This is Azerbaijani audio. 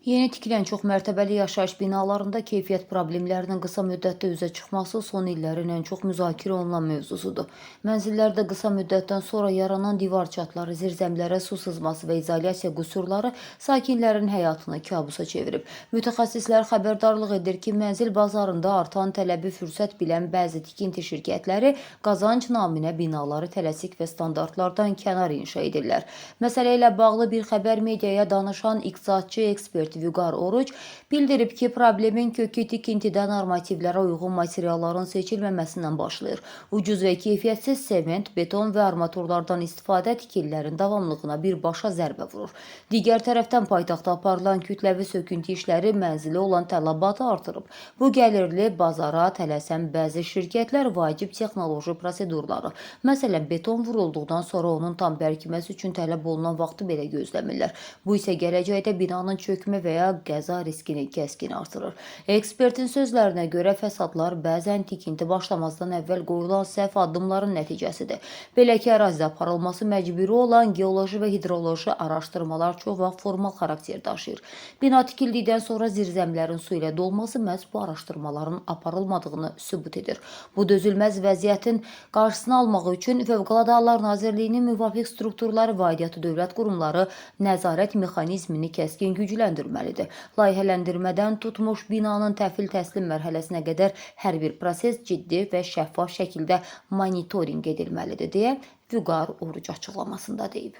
Yeni tikilən çoxmərtəbəli yaşayış binalarında keyfiyyət problemlərinin qısa müddətdə üzə çıxması son illərin ən çox müzakirə olunan mövzusudur. Mənzillərdə qısa müddətdən sonra yaranan divar çatları, zirzəmilərə su sızması və izolyasiya qüsurları sakinlərin həyatını kabusa çevirib. Mütəxəssislər xəbərdarlıq edir ki, mənzil bazarında artan tələbi fürsət bilən bəzi tikinti şirkətləri qazanc naminə binaları tələsik və standartlardan kənar inşa edirlər. Məsələ ilə bağlı bir xəbər mediaya danışan iqtisadçı ekspert Vüqar Oruc bildirib ki, problemin kökü tikintidə normativlərə uyğun materialların seçilməməsindən başlayır. Ucuz və keyfiyyətsiz sement, beton və armaturlardan istifadə tikililərin davamlılığına birbaşa zərbə vurur. Digər tərəfdən paytaxtda aparılan kütləvi söküntü işləri mənzilə olan tələbatı artırıb. Bu gəlirli bazara tələsən bəzi şirkətlər vacib texnoloji prosedurları, məsələn beton vurulduqdan sonra onun tam bərkiməsi üçün tələb olunan vaxtı belə gözləmirlər. Bu isə gələcəkdə binanın çökmə və ya qəza riskini kəskin artırır. Ekspertin sözlərinə görə fəsadlar bəzən tikinti başlamazdan əvvəl qoyulan səhv addımların nəticəsidir. Belə ki, ərazidə aparılması məcburi olan geoloji və hidroloji araşdırmalar çox vaxt formal xarakter daşıyır. Bina tikildikdən sonra zirzəmilərin su ilə dolması məhz bu araşdırmaların aparılmadığını sübut edir. Bu dözülməz vəziyyətin qarşısını almaq üçün Fövqəladə Hallar Nazirliyinin müvafiq strukturları və aidiyyatı dövlət qurumları nəzarət mexanizmini kəskin gücləndirməlidir. Layihələndirmədən tutmuş binanın təhvil təslim mərhələsinə qədər hər bir proses ciddi və şəffaf şəkildə monitorinq edilməlidir, deyə Vüqar Oruc açıqlamasında deyib.